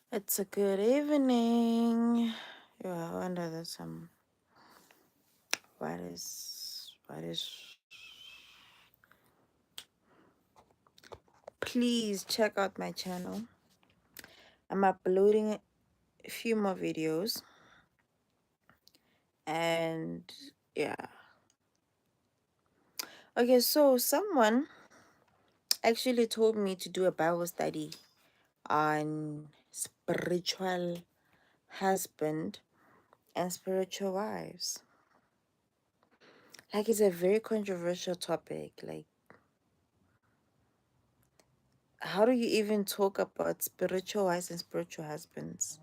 It's a good evening. Yeah, I wonder that what is please check out my channel. I'm uploading a few more videos and yeah. Okay, so someone actually told me to do a Bible study on spiritual husband and spiritual wives. Like it's a very controversial topic. Like how do you even talk about spiritual wives and spiritual husbands?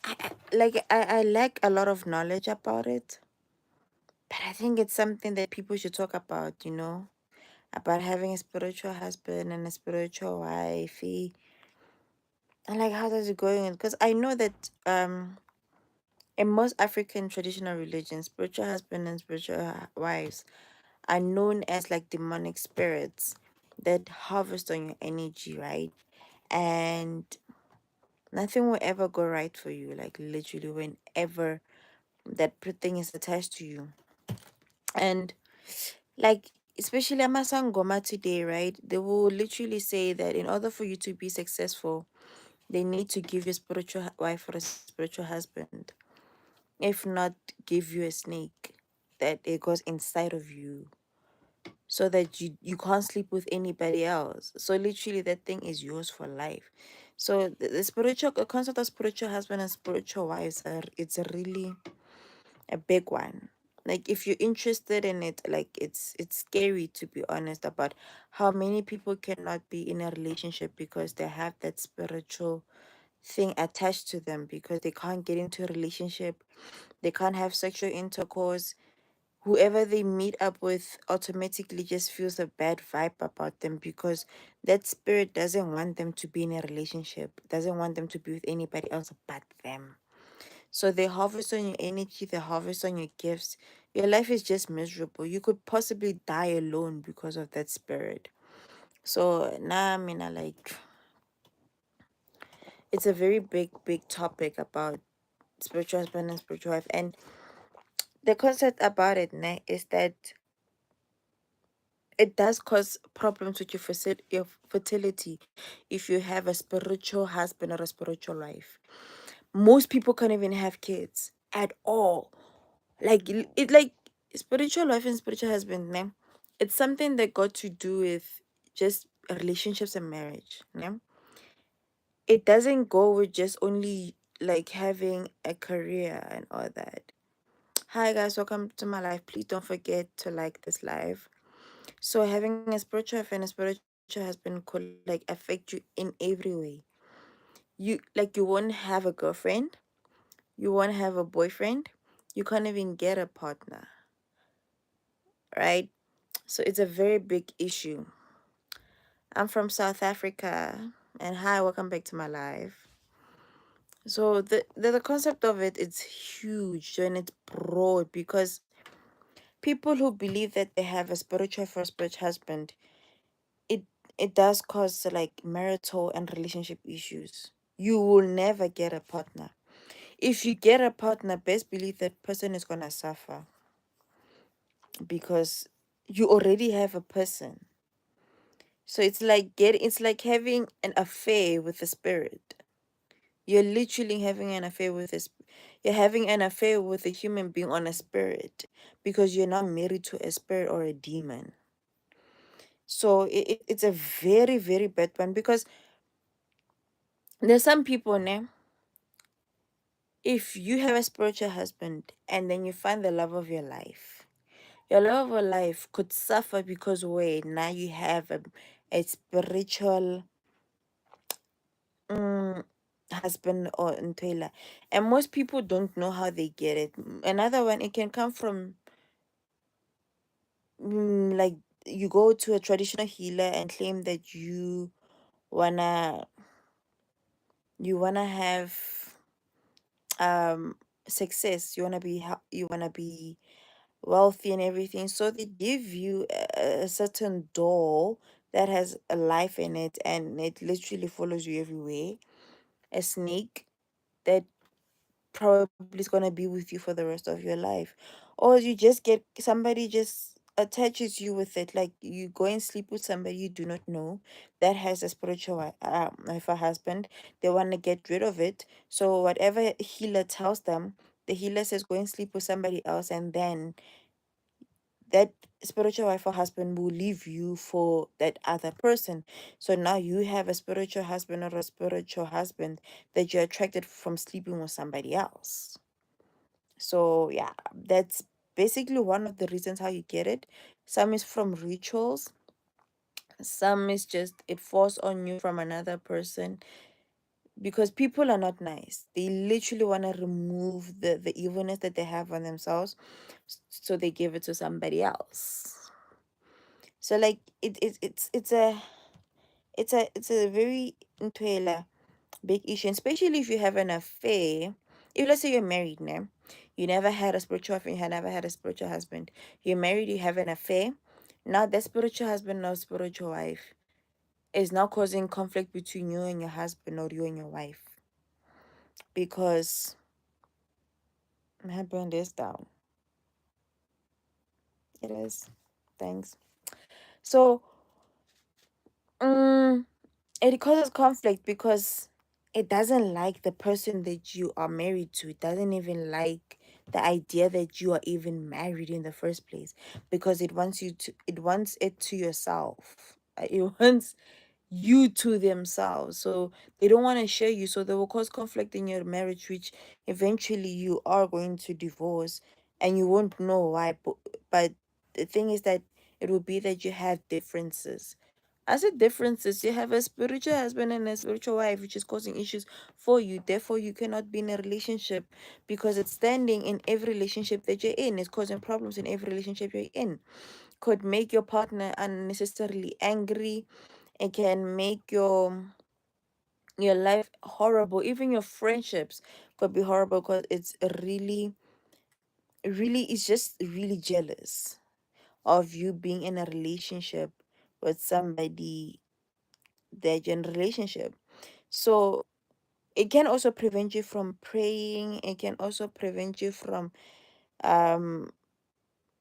I lack a lot of knowledge about it, but I think it's something that people should talk about, about having a spiritual husband and a spiritual wife. And like, how does it go in? Because I know that in most African traditional religions, spiritual husband and spiritual wives are known as like demonic spirits that harvest on your energy, right? And nothing will ever go right for you, like literally whenever thing is attached to you. And like especially Amasangoma today, right? They will literally say that in order for you to be successful, they need to give you a spiritual wife or a spiritual husband. If not, give you a snake that it goes inside of you so that you can't sleep with anybody else. So literally that thing is yours for life. So the spiritual concept of spiritual husband and spiritual wives are it's a really a big one. Like if you're interested in it, like it's scary to be honest about how many people cannot be in a relationship because they have that spiritual thing attached to them because they can't get into a relationship, they can't have sexual intercourse. Whoever they meet up with automatically just feels a bad vibe about them because that spirit doesn't want them to be in a relationship, doesn't want them to be with anybody else but them. So they harvest on your energy, they harvest on your gifts. Your life is just miserable. You could possibly die alone because of that spirit. So now I mean I like it's a very big topic about spiritual husband and spiritual wife. And the concept about it is that it does cause problems with your fertility if you have a spiritual husband or a spiritual wife. Most people can't even have kids at all. Like it like spiritual life and spiritual husband, né? It's something that got to do with just relationships and marriage, né? It doesn't go with just only like having a career and all that. Hi guys, welcome to my life. Please don't forget to like this live. So having a spiritual life and a spiritual husband could like affect you in every way. You won't have a girlfriend, you won't have a boyfriend, you can't even get a partner, right? So it's a very big issue. I'm from South Africa, and hi, welcome back to my life. So the concept of it is huge and it's broad because people who believe that they have a spiritual for a spiritual husband, it it does cause like marital and relationship issues. You will never get a partner. If you get a partner, best believe that person is gonna suffer because you already have a person. So it's like having an affair with the spirit. You're literally having an affair with this. You're having an affair with a human being on a spirit because you're not married to a spirit or a demon. So it's a very bad one because there's some people now. If you have a spiritual husband and then you find the love of your love of your life could suffer because wait now you have a spiritual mm, husband or entwela. And most people don't know how they get it. Another one, it can come from like you go to a traditional healer and claim that wanna you wanna have um success. You wanna be wealthy and everything. So they give you a certain doll that has a life in it and it literally follows you everywhere. A snake that probably is gonna be with you for the rest of your life. Or you just get somebody just attaches you with it, like you go and sleep with somebody you do not know that has a spiritual if a husband, they want to get rid of it. So whatever healer tells them, the healer says go and sleep with somebody else, and then that spiritual wife or husband will leave you for that other person. So now you have a spiritual husband or a spiritual husband that you're attracted from sleeping with somebody else. So yeah, that's basically one of the reasons how you get it. Some is from rituals, some is just it falls on you from another person, because people are not nice. They literally want to remove the evilness that they have on themselves, so they give it to somebody else. So like it's a very ntwela big issue, especially if you have an affair. If let's say you're married now, you never had a spiritual wife, you had never had a spiritual husband. You're married, you have an affair. Now that spiritual husband or spiritual wife is now causing conflict between you and your husband or you and your wife, because my husband is down. It is. Thanks. So um it causes conflict because it doesn't like the person that you are married to. It doesn't even like the idea that you are even married in the first place, because it wants it to yourself. It wants you to themselves. So they don't want to share you. So they will cause conflict in your marriage, which eventually you are going to divorce and you won't know why. But the thing is that it will be that you have differences. As a differences, you have a spiritual husband and a spiritual wife, which is causing issues for you. Therefore, you cannot be in a relationship, because it's standing in every relationship that you're in. It's causing problems in every relationship you're in. Could make your partner unnecessarily angry. It can make your life horrible. Even your friendships could be horrible, because it's really, really, it's just really jealous of you being in a relationship with somebody that you're in a relationship. So it can also prevent you from praying. It can also prevent you from um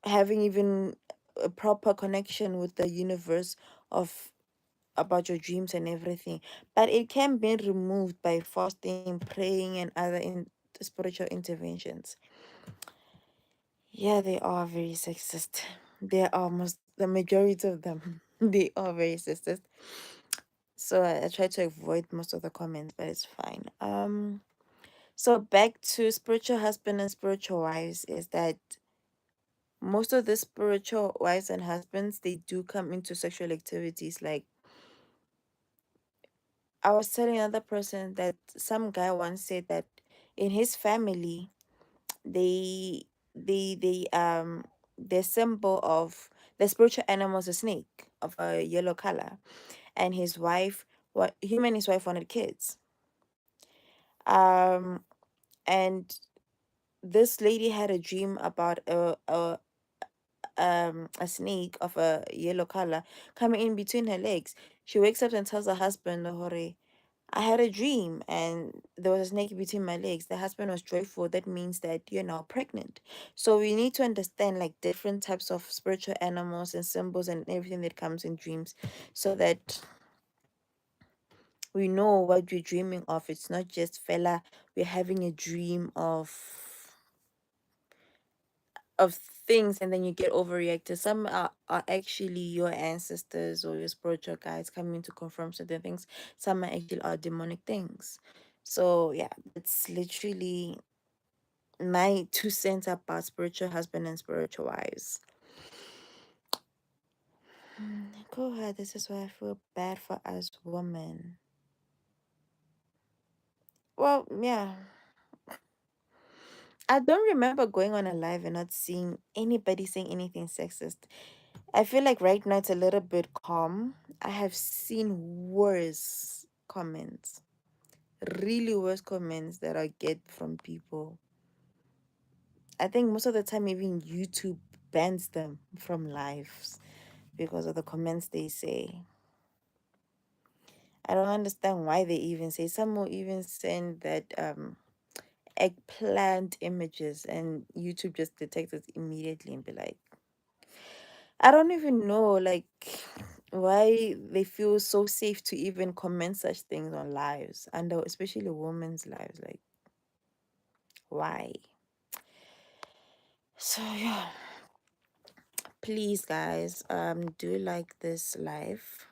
having even a proper connection with the universe of about your dreams and everything. But it can be removed by fasting, praying, and other spiritual interventions. Yeah, they are very sexist. They are almost the majority of them. They are very sexist. So I try to avoid most of the comments, but it's fine. So back to spiritual husband and spiritual wives is that most of the spiritual wives and husbands, they do come into sexual activities. Like I was telling another person that some guy once said that in his family, they they the symbol of the spiritual animal is a snake of a yellow color, and his wife, what him and his wife wanted kids. Um and this lady had a dream about a snake of a yellow color coming in between her legs. She wakes up and tells her husband, Hore, I had a dream and there was a snake between my legs. The husband was joyful. That means that you're now pregnant. So we need to understand like different types of spiritual animals and symbols and everything that comes in dreams, so that we know what we're dreaming of. It's not just fella, we're having a dream of things and then you get overreacted. Some are actually your ancestors or your spiritual guides coming to confirm certain things. Some are actually are demonic things. So yeah, it's literally my 2 cents about spiritual husband and spiritual wives. Go ahead. This is why I feel bad for us women. Well, yeah. I don't remember going on a live and not seeing anybody saying anything sexist. I feel like right now it's a little bit calm. I have seen worse comments, really worse comments that I get from people. I think most of the time, even YouTube bans them from lives because of the comments they say. I don't understand why they even say. Some will even send that eggplant images, and YouTube just detects it immediately and be like, I don't even know, like, why they feel so safe to even comment such things on lives, and especially women's lives. Like, why? So yeah, please, guys, do like this live,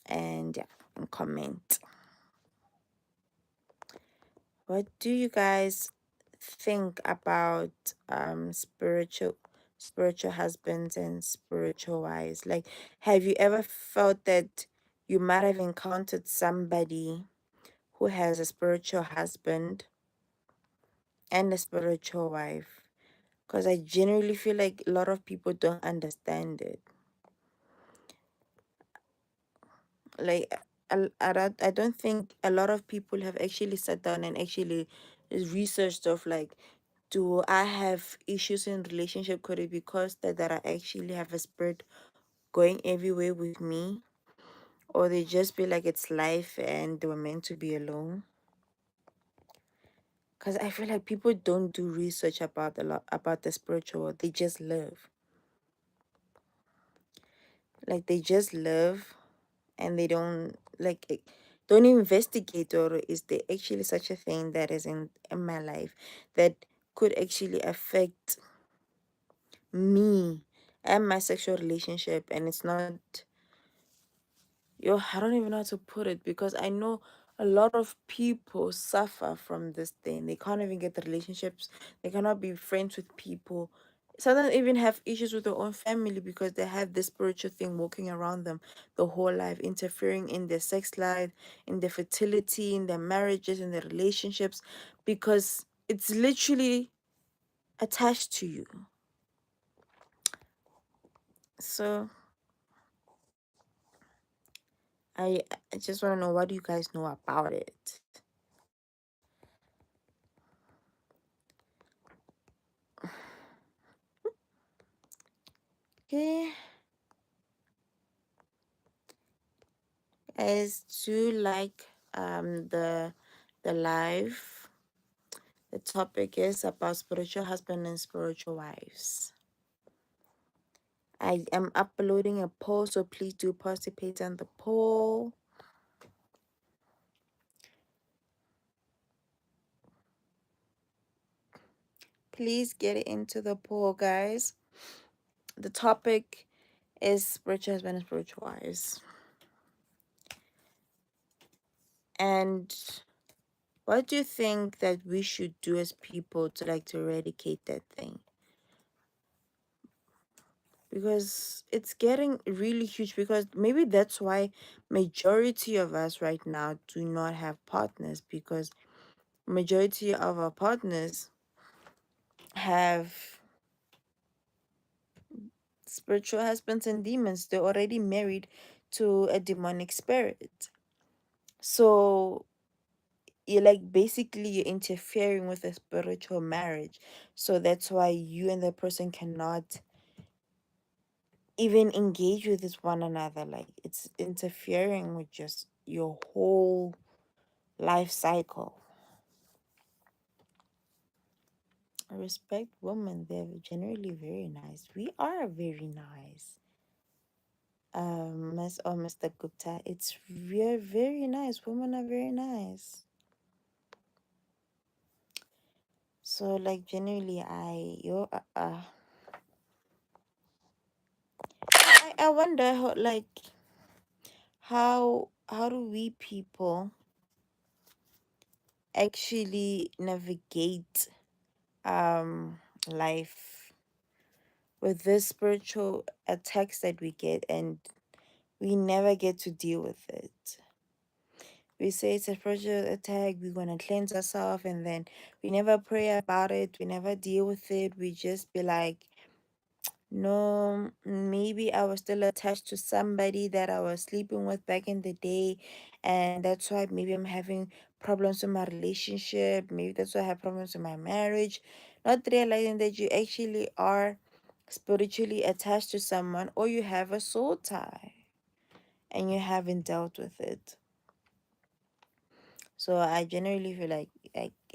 and yeah, and comment. What do you guys think about spiritual husbands and spiritual wives? Like, have you ever felt that you might have encountered somebody who has a spiritual husband and a spiritual wife? Because I genuinely feel like a lot of people don't understand it. Like, I don't think a lot of people have actually sat down and actually researched of like, do I have issues in relationship? Could it be because that I actually have a spirit going everywhere with me? Or they just be like it's life and they were meant to be alone? Because I feel like people don't do research about a lot about the spiritual world. They just live. Like they just live, and they don't like don't investigate, or is there actually such a thing that is in my life that could actually affect me and my sexual relationship, and it's not, yo, I don't even know how to put it, because I know a lot of people suffer from this thing. They can't even get the relationships. They cannot be friends with people. Sometimes even have issues with their own family because they have this spiritual thing walking around them the whole life, interfering in their sex life, in their fertility, in their marriages, in their relationships, because it's literally attached to you. So I I just want to know, what do you guys know about it? Okay, guys, do like the live. The topic is about spiritual husband and spiritual wives. I am uploading a poll, so please do participate on the poll. Please get it into the poll, guys. The topic is spiritual husband and spiritual wives. And what do you think that we should do as people to like to eradicate that thing? Because it's getting really huge, because maybe that's why majority of us right now do not have partners, because majority of our partners have spiritual husbands and demons. They're already married to a demonic spirit. So you're like basically you're interfering with a spiritual marriage. So that's why you and the person cannot even engage with this one another. Like it's interfering with just your whole life cycle. I respect women. They're generally very nice. We are very nice. Miss or Mr. Gupta, it's very, very nice. Women are very nice. So like generally I wonder how, like, how do we people actually navigate life with this spiritual attacks that we get, and we never get to deal with it. We say it's a spiritual attack, we're gonna cleanse ourselves, and then we never pray about it, we never deal with it. We just be like, no, maybe I was still attached to somebody that I was sleeping with back in the day, and that's why maybe I'm having problems in my relationship. Maybe that's why I have problems in my marriage. Not realizing that you actually are spiritually attached to someone, or you have a soul tie. and you haven't dealt with it. So I generally feel like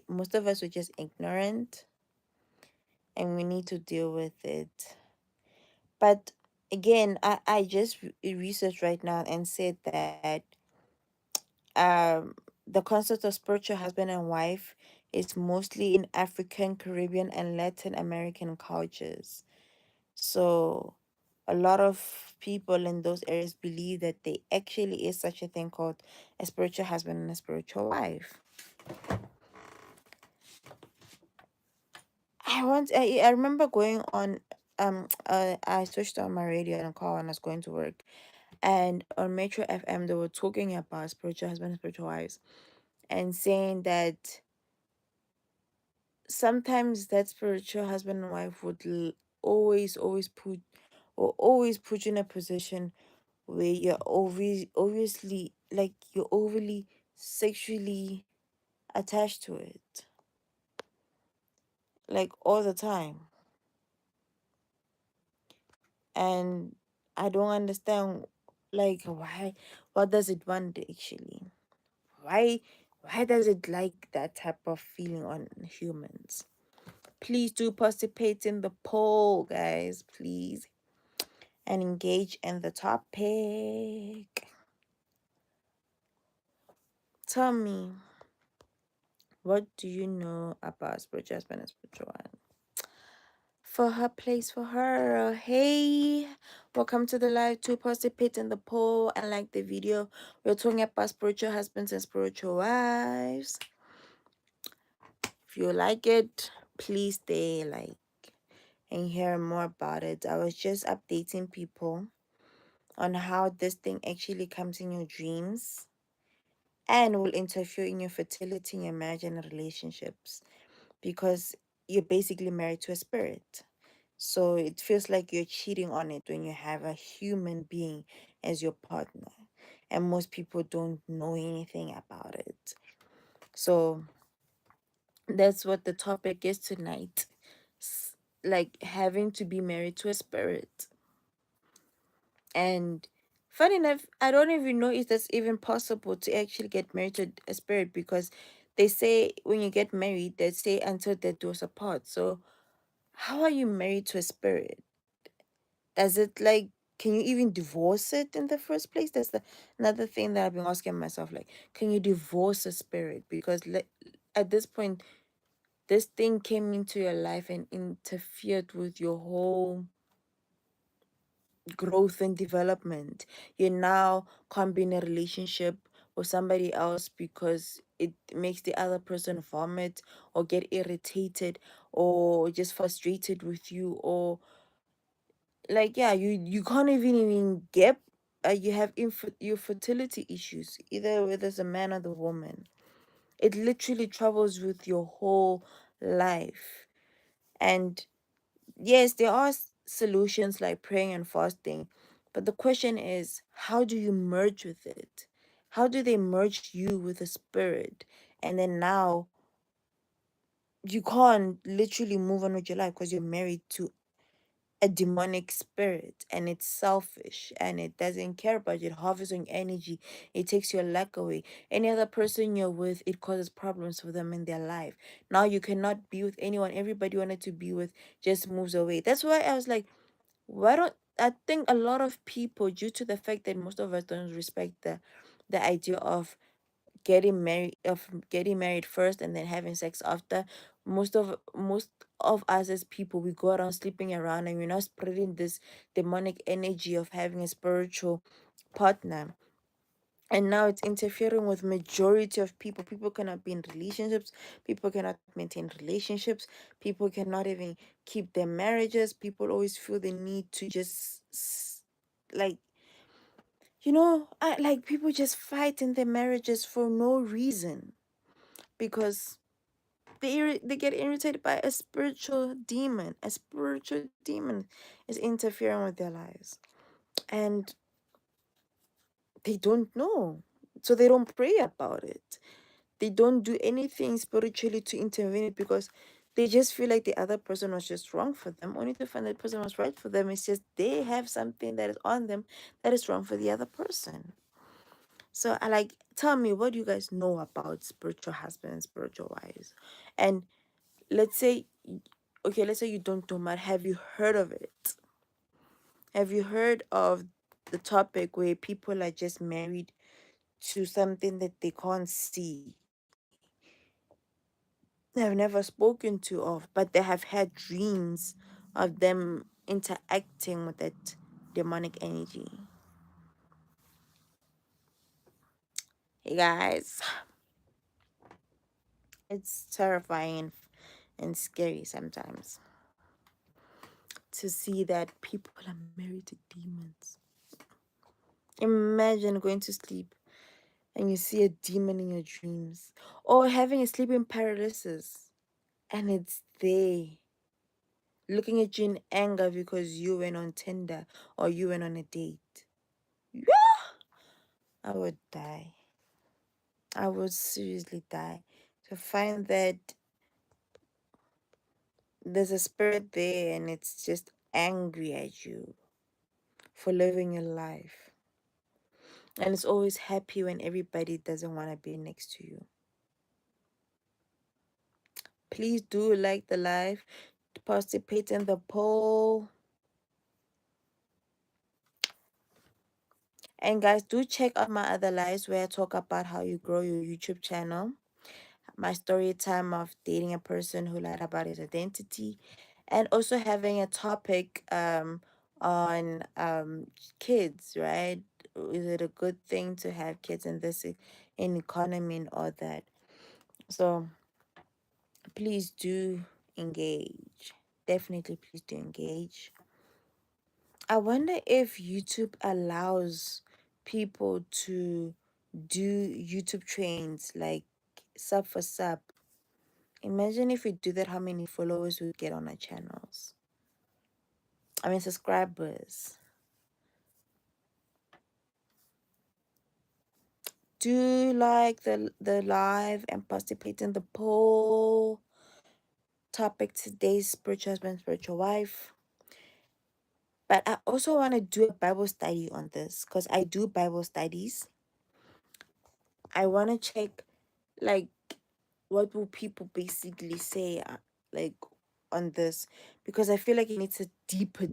most of us are just ignorant and we need to deal with it. But again, I just researched right now and said that um the concept of spiritual husband and wife is mostly in African, Caribbean, and Latin American cultures. So a lot of people in those areas believe that there actually is such a thing called a spiritual husband and a spiritual wife. I remember going on I switched on my radio and call when I was going to work, and on Metro FM they were talking about spiritual husband and spiritual wives, and saying that sometimes that spiritual husband and wife would always put you in a position where you're obviously like you're overly sexually attached to it, like all the time. And I don't understand, like, why, what does it want actually? why why does it like that type of feeling on humans? Please do participate in the poll, guys, please, and engage in the topic. Tell me, what do you know about spiritual husband and spiritual wife? For her place for her. Hey, welcome to the live to participate in the poll and like the video. We're talking about spiritual husbands and spiritual wives. If you like it, please stay like and hear more about it. I was just updating people on how this thing actually comes in your dreams and will interfere in your fertility, in your marriage and relationships, because you're basically married to a spirit. So it feels like you're cheating on it when you have a human being as your partner. And most people don't know anything about it. So that's what the topic is tonight. Like having to be married to a spirit. And funny enough, I don't even know if that's even possible to actually get married to a spirit, because they say when you get married, they say until death do us apart. So how are you married to a spirit? Does it like, can you even divorce it in the first place? That's another thing that I've been asking myself. Like, can you divorce a spirit? Because at this point, this thing came into your life and interfered with your whole growth and development. You now can't be in a relationship with somebody else because it makes the other person vomit or get irritated or just frustrated with you, or like, yeah, you can't even get you have your fertility issues, either whether it's a man or the woman. It literally travels with your whole life. And yes, there are solutions like praying and fasting, but the question is, how do you merge with it? How do they merge you with the spirit? And then now you can't literally move on with your life because you're married to a demonic spirit, and it's selfish and it doesn't care about you. It hovers on energy. It takes your luck away. Any other person you're with, it causes problems for them in their life. Now you cannot be with anyone everybody wanted to be with, just moves away. That's why I was like, why don't I think a lot of people, due to the fact that most of us don't respect the idea of getting married first and then having sex after. Most of us as people, we go around sleeping around and we're not spreading this demonic energy of having a spiritual partner. And now it's interfering with majority of people. Cannot be in relationships, people cannot maintain relationships, people cannot even keep their marriages. People always feel the need to just like, like, people just fight in their marriages for no reason, because they get irritated by a spiritual demon. A spiritual demon is interfering with their lives, and they don't know, so they don't pray about it. They don't do anything spiritually to intervene it, because They just feel like the other person was just wrong for them, only to find that person was right for them. It's just they have something that is on them that is wrong for the other person. So I like, tell me, what do you guys know about spiritual husbands and spiritual wives? And let's say, okay, let's say you don't know much. Have you heard of it? Have you heard of the topic where people are just married to something that they can't see, they've never spoken to of, but they have had dreams of them interacting with that demonic energy? Hey guys, it's terrifying and scary sometimes to see that people are married to demons. Imagine going to sleep and you see a demon in your dreams, or having a sleeping paralysis and it's there looking at you in anger because you went on Tinder or you went on a date. Yeah, I would die. I would seriously die to find that there's a spirit there and it's just angry at you for living your life. And it's always happy when everybody doesn't want to be next to you. Please do like the live, participate in the poll. And guys, do check out my other lives where I talk about how you grow your YouTube channel. My story time of dating a person who lied about his identity, and also having a topic on kids, right? Is it a good thing to have kids in this in economy and all that? So please do engage. Definitely please do engage. I wonder if YouTube allows people to do YouTube trains like sub for sub. Imagine if we do that, how many followers we get on our channels. I mean, subscribers. Do like the live and participate in the poll. Topic today's spiritual husband, spiritual wife. But I also want to do a Bible study on this because I do Bible studies. I want to check, like, what will people basically say, like, on this, because I feel like it needs a deeper.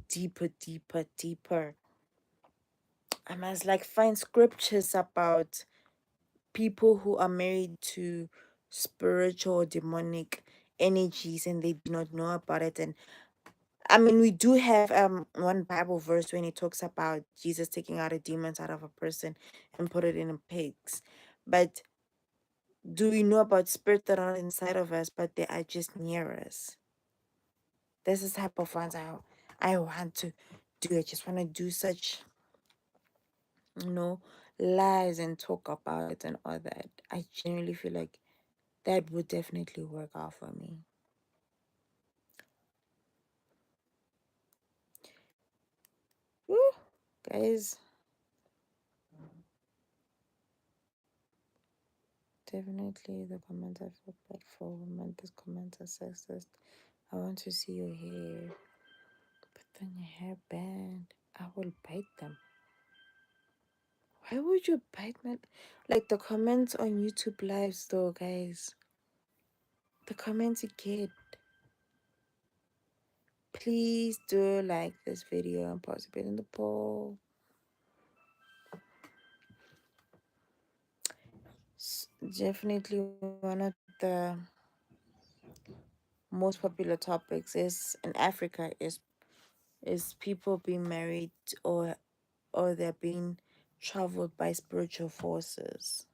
I must like find scriptures about people who are married to spiritual or demonic energies and they do not know about it. And I mean, we do have one Bible verse when it talks about Jesus taking out a demons out of a person and put it in a pigs. But do we know about spirits that are not inside of us but they are just near us? This is type of ones I want to do. I just want to do such, you know, lies and talk about it and all that. I genuinely feel like that would definitely work out for me. Woo, guys, definitely the comments I feel bad for women. This comments are sexist. I want to see your hair. Put on your hairband. I will bite them. Why would you bite me? Like the comments on YouTube lives though, guys. The comments you get. Please do like this video and participate in the poll. Definitely one of the most popular topics is in Africa is people being married or they're being traveled by spiritual forces.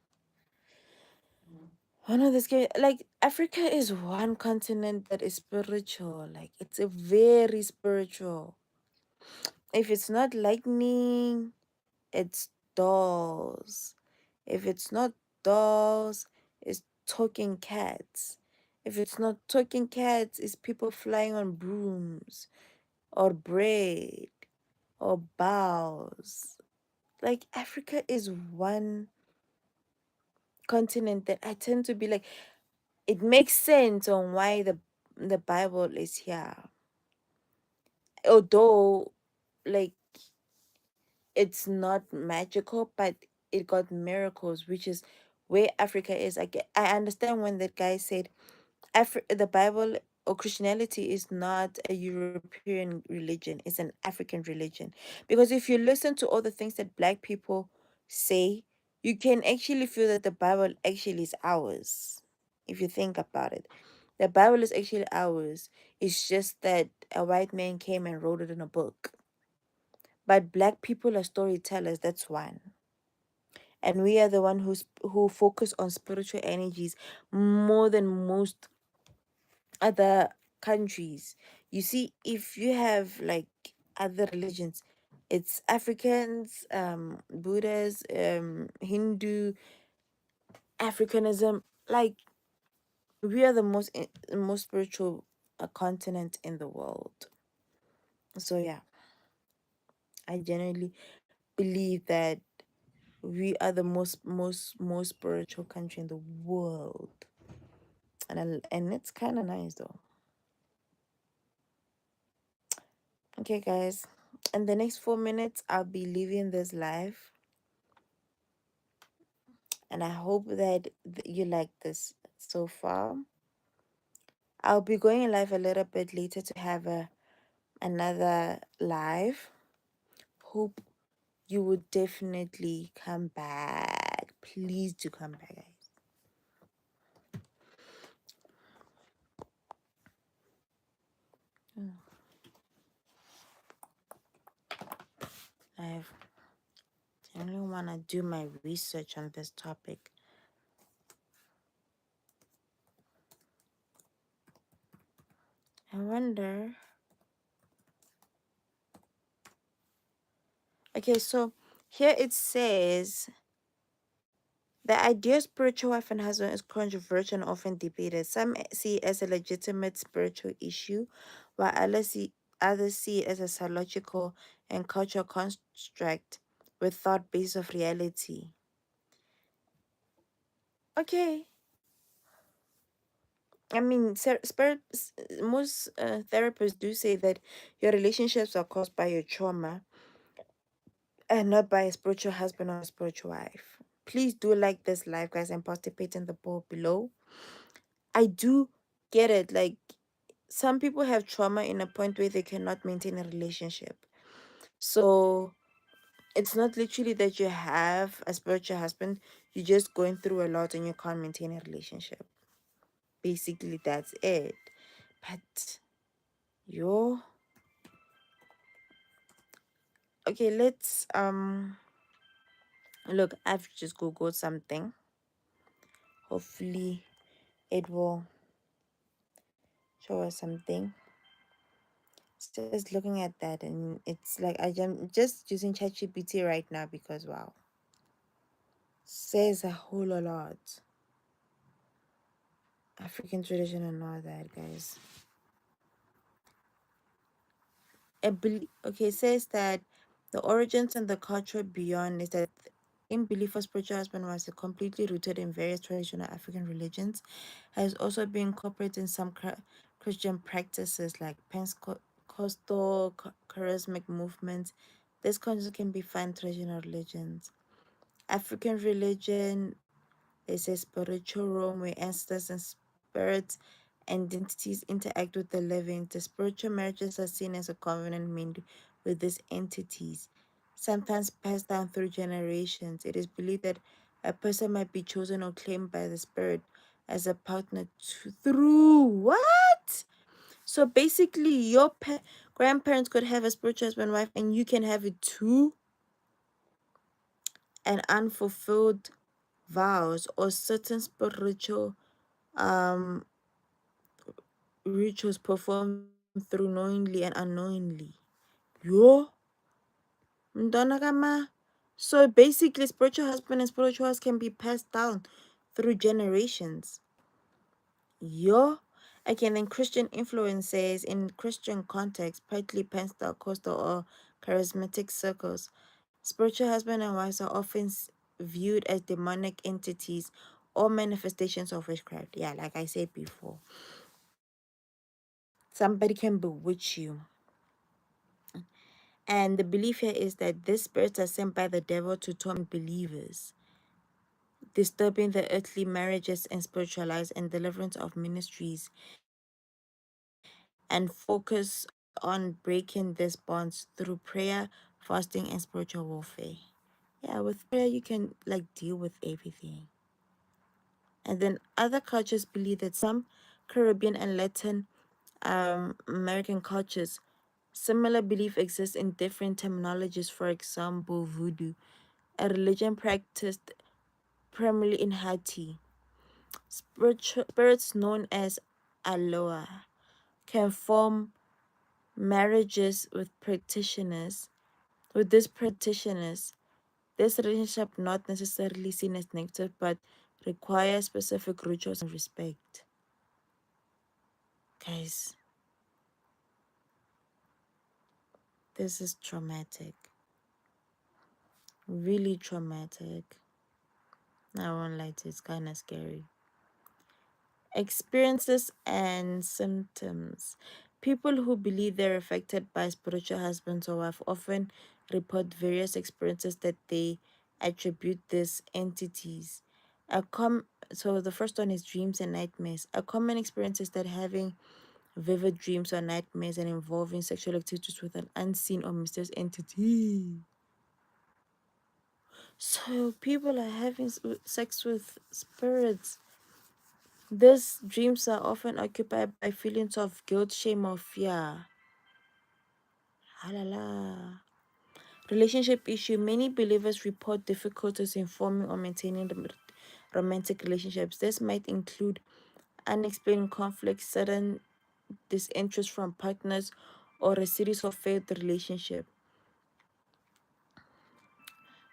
One of the scary, like Africa is one continent that is spiritual. Like it's a very spiritual. If it's not lightning, it's dolls. If it's not dolls, it's talking cats. If it's not talking cats, it's people flying on brooms or bread or bows. Like Africa is one continent that I tend to be like, it makes sense on why the the Bible is here. Although, like, it's not magical, but it got miracles, which is where Africa is. I understand when that guy said the Bible or Christianity is not a European religion, it's an African religion. Because if you listen to all the things that black people say, you can actually feel that the Bible actually is ours. If you think about it, the Bible is actually ours. It's just that a white man came and wrote it in a book. But black people are storytellers, that's one. And we are the one who focus on spiritual energies more than most other countries. You see, if you have like other religions, it's Africans, Buddhas, Hindu, Africanism. Like we are the most spiritual continent in the world. So yeah, I genuinely believe that we are the most spiritual country in the world, and it's kind of nice though. Okay, guys, in the next 4 minutes, I'll be leaving this live, and I hope that you like this so far. I'll be going live a little bit later to have another live. Hope you would definitely come back. Please do come back, guys. I only want to do my research on this topic. I wonder. Okay, so here it says the idea of spiritual wife and husband is controversial and often debated. Some see it as a legitimate spiritual issue, while others see it as a psychological and cultural construct with thought base of reality. Okay, I mean, most therapists do say that your relationships are caused by your trauma and not by a spiritual husband or a spiritual wife. Please do like this live, guys, and participate in the poll below. I do get it. Like, some people have trauma in a point where they cannot maintain a relationship. So it's not literally that you have a spiritual husband, you're just going through a lot and you can't maintain a relationship. Basically, that's it. But yo, okay, let's look. I've just googled something. Hopefully, it will show us something. Just looking at that, and it's like I'm just using ChatGPT right now because wow, says a whole lot. African tradition and all that, guys. Okay, it says that the origins and the culture beyond is that in belief of spiritual husband was completely rooted in various traditional African religions, has also been incorporated in some Christian practices like Pentecostal charismatic movements. This concept can be found in traditional religions. African religion is a spiritual realm where ancestors and spirits entities interact with the living. The spiritual marriages are seen as a covenant made with these entities, sometimes passed down through generations. It is believed that a person might be chosen or claimed by the spirit as a partner through what? So basically, your grandparents could have a spiritual husband wife, and you can have it too. An unfulfilled vows or certain spiritual um rituals performed through knowingly and unknowingly. Yo, mntwana kama. So basically, spiritual husband and spiritual wives can be passed down through generations. Yo. Again, then Christian influences in Christian context, partly Pentecostal or charismatic circles. Spiritual husband and wives are often viewed as demonic entities or manifestations of witchcraft. Yeah, like I said before. Somebody can bewitch you. And the belief here is that these spirits are sent by the devil to torment believers, disturbing the earthly marriages and spiritualize and deliverance of ministries, and focus on breaking these bonds through prayer, fasting, and spiritual warfare. Yeah, with prayer, you can like deal with everything. And then other cultures believe that some Caribbean and Latin American cultures, similar belief exists in different terminologies. For example, voodoo, a religion practiced primarily in Haiti. Spirits known as aloha can form marriages with practitioners. With these practitioners, this relationship not necessarily seen as negative, but requires specific rituals and respect. Guys, this is traumatic. Really traumatic. I won't lie to you, it's kind of scary. Experiences and symptoms. People who believe they're affected by spiritual husbands or wife often report various experiences that they attribute these entities. So the first one is dreams and nightmares. A common experience is that having vivid dreams or nightmares and involving sexual activities with an unseen or mysterious entity. So people are having sex with spirits. These dreams are often occupied by feelings of guilt, shame, or fear. Halala. Relationship issue. Many believers report difficulties in forming or maintaining romantic relationships. This might include unexplained conflicts, sudden disinterest from partners, or a series of failed relationships.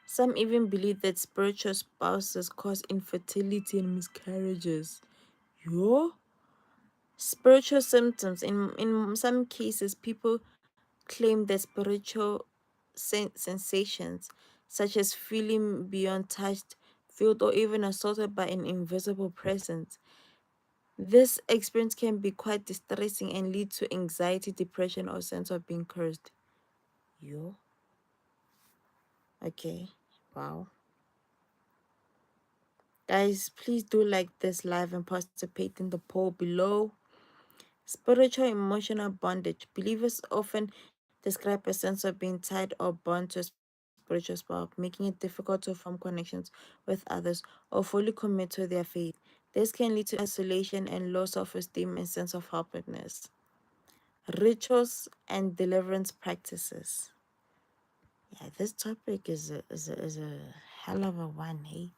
Some even believe that spiritual spouses cause infertility and miscarriages. Yo? Spiritual symptoms. In some cases, people claim that spiritual sensations, such as feeling beyond touched, felt, or even assaulted by an invisible presence. This experience can be quite distressing and lead to anxiety, depression, or sense of being cursed. Yo? Okay. Wow. Guys, please do like this live and participate in the poll below. Spiritual emotional bondage. Believers often describe a sense of being tied or bound to a spiritual spouse, making it difficult to form connections with others or fully commit to their faith. This can lead to isolation and low self-esteem and sense of helplessness. Rituals and deliverance practices. Yeah, this topic is a hell of a one, hey?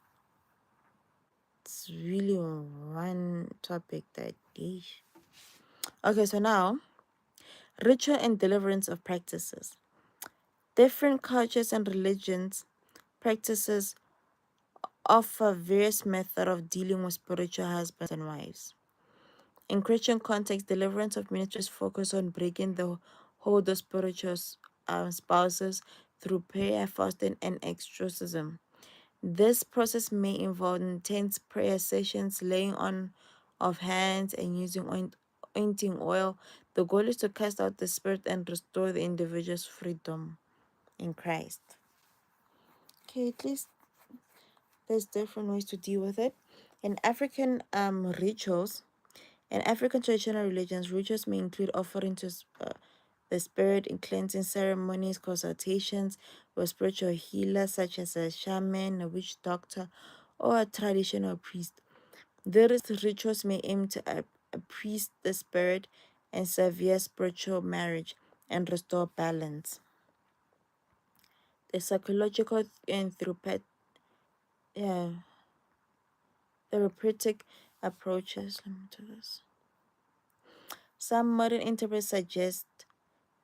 It's really one topic that, yeesh. Okay, so now, ritual and deliverance of practices. Different cultures and religions practices offer various methods of dealing with spiritual husbands and wives. In Christian context, deliverance of ministries focus on breaking the hold of spiritual spouses through prayer, fasting, and exorcism. This process may involve intense prayer sessions, laying on of hands, and using anointing oil. The goal is to cast out the spirit and restore the individual's freedom in Christ. Okay, at least there's different ways to deal with it. In African rituals, in African traditional religions, rituals may include offering to the spirit in cleansing ceremonies, consultations with spiritual healers such as a shaman, a witch doctor, or a traditional priest. These rituals may aim to appease the spirit and severe spiritual marriage and restore balance. The psychological and yeah, therapeutic approaches. Let me do this. Some modern interprets suggest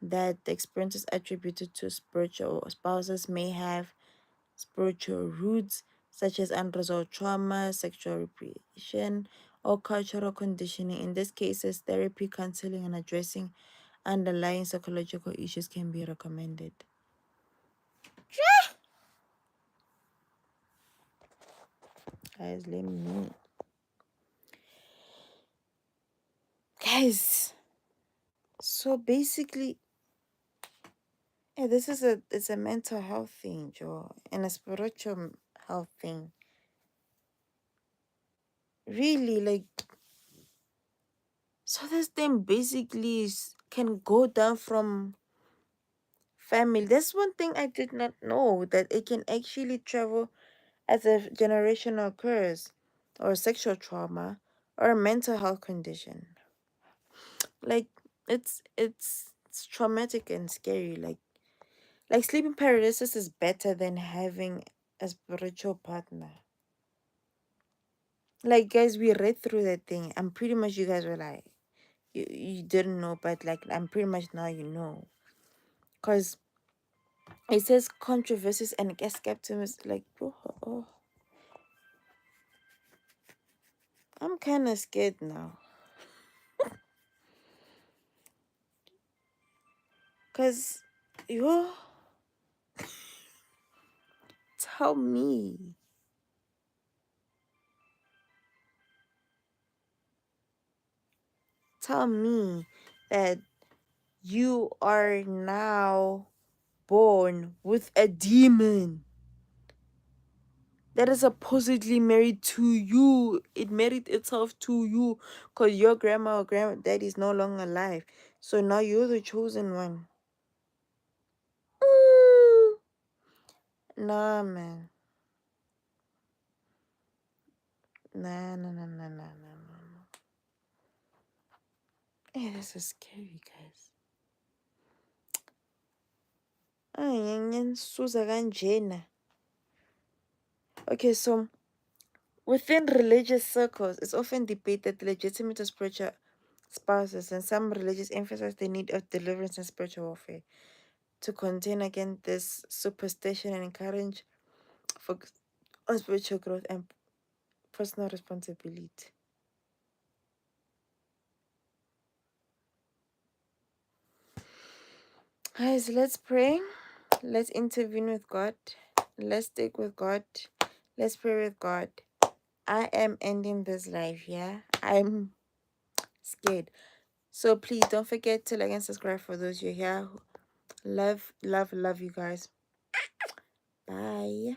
that the experiences attributed to spiritual spouses may have spiritual roots, such as unresolved trauma, sexual repression, or cultural conditioning. In these cases, therapy, counseling, and addressing underlying psychological issues can be recommended. Guys, let me know. Guys, So basically, yeah, this is a mental health thing, Joe, and a spiritual health thing. Really, like, so this thing basically can go down from family. That's one thing I did not know, that it can actually travel as a generational curse, or sexual trauma, or a mental health condition. Like, it's traumatic and scary. Like sleeping paralysis is better than having a spiritual partner. Like, guys, we read through that thing. I'm pretty much, you guys were like, you didn't know, but like, I'm pretty much now you know. Because it says controversies and skepticism. Like, oh, I'm kind of scared now. Because, you tell me. Tell me that you are now born with a demon that is supposedly married to you. It married itself to you because your grandma or granddad is no longer alive. So now you're the chosen one. Mm. Nah, man. Nah, nah, nah, nah, nah, nah, nah. Hey, this is scary, guys. Ay, ngensuza kanjena. Okay, so within religious circles, it's often debated the legitimate of spiritual spouses, and some religions emphasize the need of deliverance and spiritual warfare to contend against this superstition and encourage focus on spiritual growth and personal responsibility. Guys, let's pray. Let's intervene with God. Let's stick with God. Let's pray with God. I am ending this live, yeah? I'm scared. So please don't forget to like and subscribe for those you're here. Love, love, love you guys. Bye.